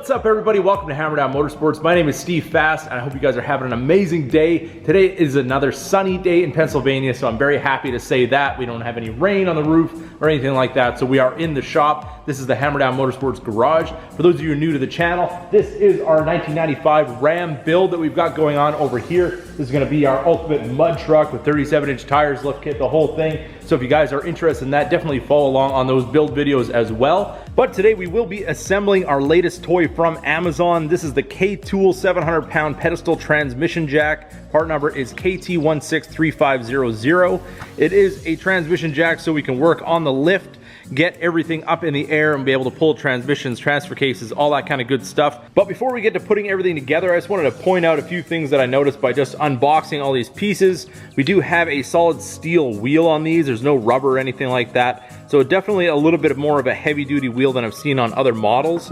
What's up, everybody? Welcome to Hammer Down Motorsports. My name is Steve Fast, and I hope you guys are having an amazing day. Today is another sunny day in Pennsylvania, so I'm very happy to say that. We don't have any rain on the roof or anything like that, so we are in the shop. This is the Hammer Down Motorsports garage. For those of you who are new to the channel, this is our 1995 Ram build that we've got going on over here. This is going to be our ultimate mud truck with 37-inch tires, lift kit, the whole thing. So if you guys are interested in that, definitely follow along on those build videos as well. But today we will be assembling our latest toy from Amazon. This is the K-Tool 700-pound pedestal transmission jack. Part number is KT163500. It is a transmission jack so we can work on the lift, get everything up in the air and be able to pull transmissions, transfer cases, all that kind of good stuff. But before we get to putting everything together, I just wanted to point out a few things that I noticed by just unboxing all these pieces. We do have a solid steel wheel on these. There's no rubber or anything like that. So definitely a little bit more of a heavy duty wheel than I've seen on other models.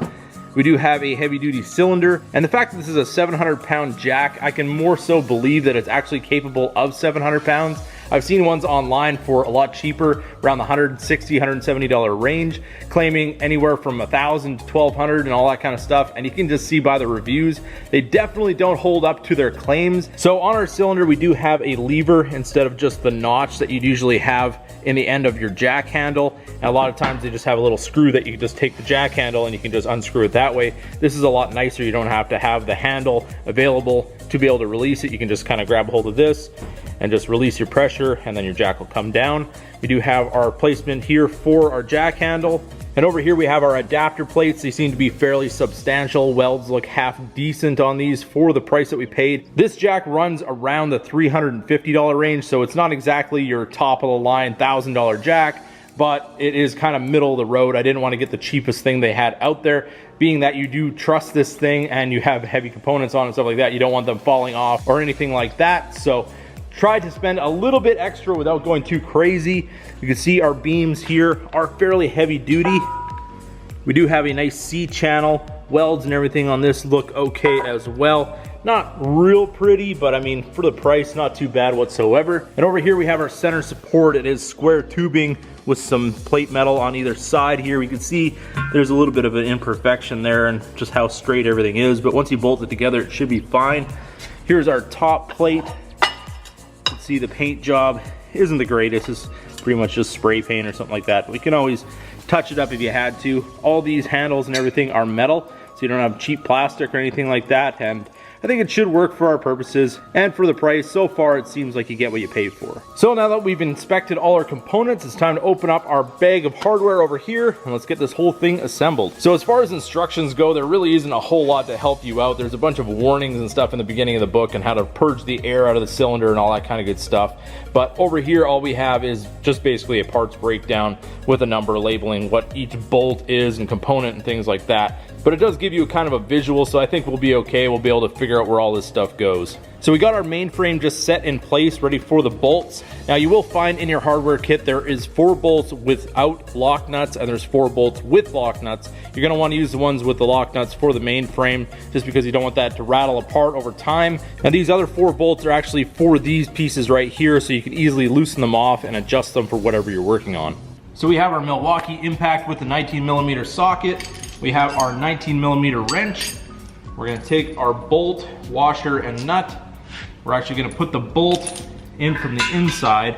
We do have a heavy duty cylinder, and the fact that this is a 700-pound jack, I can more so believe that it's actually capable of 700 pounds. I've seen ones online for a lot cheaper, around the $160, $170 range, claiming anywhere from $1,000 to $1,200 and all that kind of stuff. And you can just see by the reviews, they definitely don't hold up to their claims. So on our cylinder, we do have a lever instead of just the notch that you'd usually have in the end of your jack handle. And a lot of times they just have a little screw that you can just take the jack handle and you can just unscrew it that way. This is a lot nicer. You don't have to have the handle available to be able to release it. You can just kind of grab a hold of this and just release your pressure, and then your jack will come down. We do have our placement here for our jack handle. And over here we have our adapter plates. They seem to be fairly substantial. Welds look half decent on these for the price that we paid. This jack runs around the $350 range, so it's not exactly your top of the line $1,000 jack, but it is kind of middle of the road. I didn't want to get the cheapest thing they had out there, being that you do trust this thing and you have heavy components on and stuff like that. You don't want them falling off or anything like that. So tried to spend a little bit extra without going too crazy. You can see our beams here are fairly heavy duty. We do have a nice C-channel. Welds and everything on this look okay as well. Not real pretty, but I mean, for the price, not too bad whatsoever. And over here we have our center support. It is square tubing with some plate metal on either side here. We can see there's a little bit of an imperfection there and just how straight everything is, but once you bolt it together, it should be fine. Here's our top plate. See, the paint job isn't the greatest. It's pretty much just spray paint or something like that. We can always touch it up if you had to. All these handles and everything are metal, so you don't have cheap plastic or anything like that, and I think it should work for our purposes, and for the price, so far it seems like you get what you pay for. So now that we've inspected all our components, it's time to open up our bag of hardware over here, and let's get this whole thing assembled. So as far as instructions go, there really isn't a whole lot to help you out. There's a bunch of warnings and stuff in the beginning of the book on how to purge the air out of the cylinder and all that kind of good stuff. But over here, all we have is just basically a parts breakdown with a number labeling what each bolt is and component and things like that. But it does give you kind of a visual, so I think we'll be okay. We'll be able to figure out where all this stuff goes. So we got our mainframe just set in place, ready for the bolts. Now you will find in your hardware kit there is 4 bolts without lock nuts and there's 4 bolts with lock nuts. You're going to want to use the ones with the lock nuts for the mainframe just because you don't want that to rattle apart over time. Now these other 4 bolts are actually for these pieces right here, so you can easily loosen them off and adjust them for whatever you're working on. So we have our Milwaukee impact with the 19mm socket. We have our 19mm wrench. We're going to take our bolt, washer, and nut. We're actually going to put the bolt in from the inside,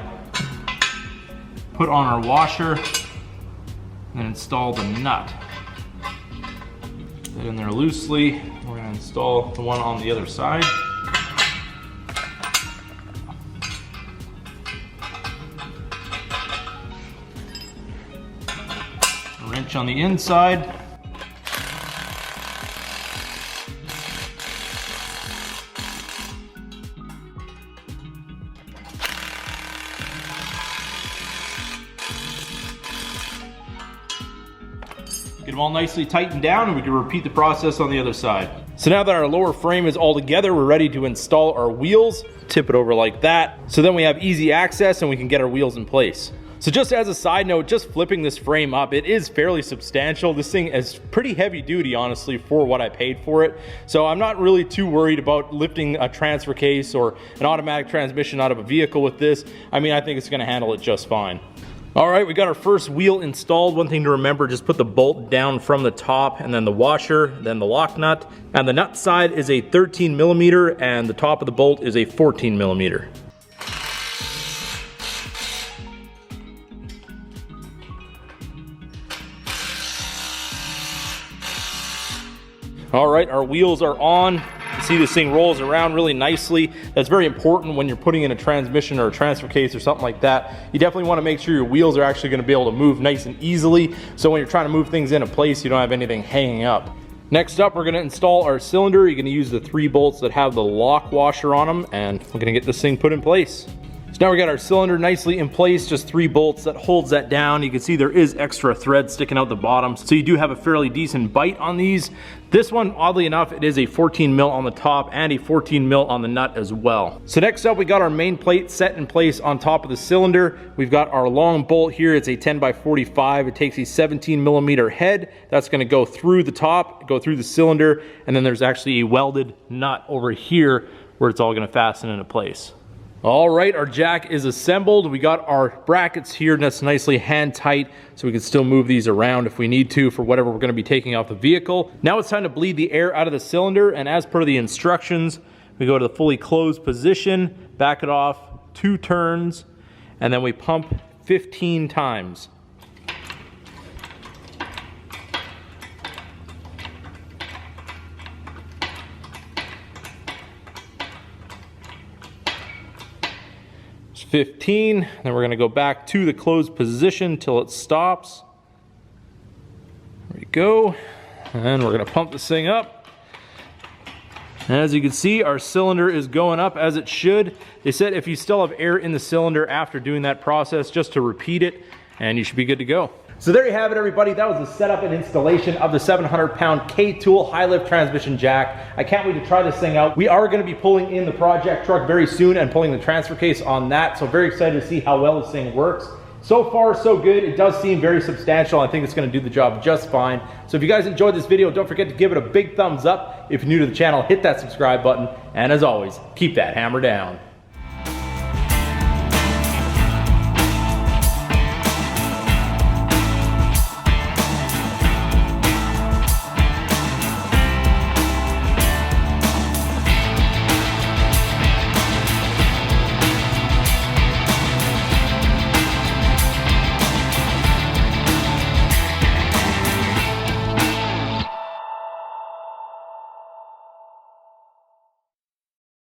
put on our washer, and install the nut. Put that in there loosely. We're going to install the one on the other side. A wrench on the inside. Get them all nicely tightened down, and we can repeat the process on the other side. So now that our lower frame is all together, we're ready to install our wheels. Tip it over like that. So then we have easy access and we can get our wheels in place. So just as a side note, just flipping this frame up, it is fairly substantial. This thing is pretty heavy duty, honestly, for what I paid for it. So I'm not really too worried about lifting a transfer case or an automatic transmission out of a vehicle with this. I mean, I think it's gonna handle it just fine. All right, we got our first wheel installed. One thing to remember, just put the bolt down from the top and then the washer, then the lock nut. And the nut side is a 13 millimeter and the top of the bolt is a 14 millimeter. All right, our wheels are on. See, this thing rolls around really nicely. That's very important when you're putting in a transmission or a transfer case or something like that. You definitely want to make sure your wheels are actually going to be able to move nice and easily, so when you're trying to move things into place, you don't have anything hanging up. Next up, we're going to install our cylinder. You're going to use the 3 bolts that have the lock washer on them, and we're going to get this thing put in place. So now we got our cylinder nicely in place, just 3 bolts that holds that down. You can see there is extra thread sticking out the bottom, so you do have a fairly decent bite on these. This one, oddly enough, it is a 14 mil on the top and a 14 mil on the nut as well. So next up, we got our main plate set in place on top of the cylinder. We've got our long bolt here. It's a 10 by 45. It takes a 17 millimeter head. That's going to go through the top, go through the cylinder, and then there's actually a welded nut over here where it's all going to fasten into place. All right, our jack is assembled. We got our brackets here that's nicely hand tight, so we can still move these around if we need to for whatever we're gonna be taking off the vehicle. Now it's time to bleed the air out of the cylinder, and as per the instructions, we go to the fully closed position, back it off 2 turns, and then we pump 15 times. It's 15, then we're going to go back to the closed position till it stops. There we go, and we're going to pump this thing up. And as you can see, our cylinder is going up as it should. They said if you still have air in the cylinder after doing that process, just to repeat it, and you should be good to go. So there you have it, everybody. That was the setup and installation of the 700-pound K-Tool high lift transmission jack. I can't wait to try this thing out. We are going to be pulling in the project truck very soon and pulling the transfer case on that. So very excited to see how well this thing works. So far, so good. It does seem very substantial. I think it's going to do the job just fine. So if you guys enjoyed this video, don't forget to give it a big thumbs up. If you're new to the channel, hit that subscribe button. And as always, keep that hammer down.